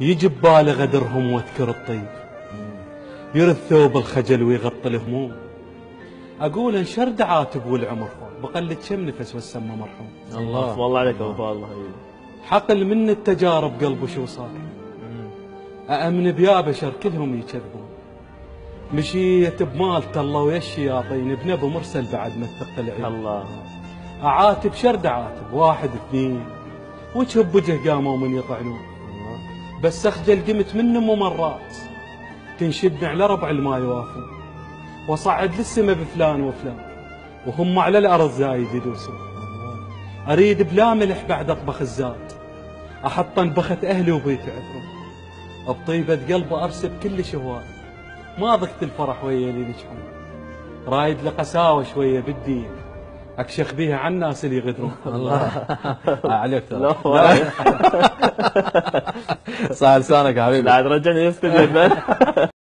يجي ببالي غدرهم واذكر الطيب، يرد ثوب الخجل ويغطي الهموم. اقول انشر عاتب والعمر فوق، بقلد كم نفس والسما مرحوم. الله والله عليك ابو فاضل. حقل من التجارب قلبه شو صار، أأمن بيا بشر كلهم يكذبون. مشيت بمالت الله ويا الشياطين، بنبي مرسل بعد ما تثقل العين. الله أعاتب شرد عاتب، واحد اثنين وجه بوجه قاموا من يطعنون. بس أخجل قمت منهم ومرات تنشدني على ربع الماء يوافون، وصعد للسما بفلان وفلان وهم على الأرض زايد يدوسون. أريد بلا ملح بعد أطبخ الزاد، أحط بخت أهلي وبيت عثرون. بطيبة قلبي أرسب كل شهوات، ما ضقت الفرح ويا اللي ينجحون. رايد لقساوة شوية بالدين، أكشخ بيها عن الناس اللي يغدرون. الله عليك ترى. لا صار لسانك يا حبيبي. لا رجعني يستجد.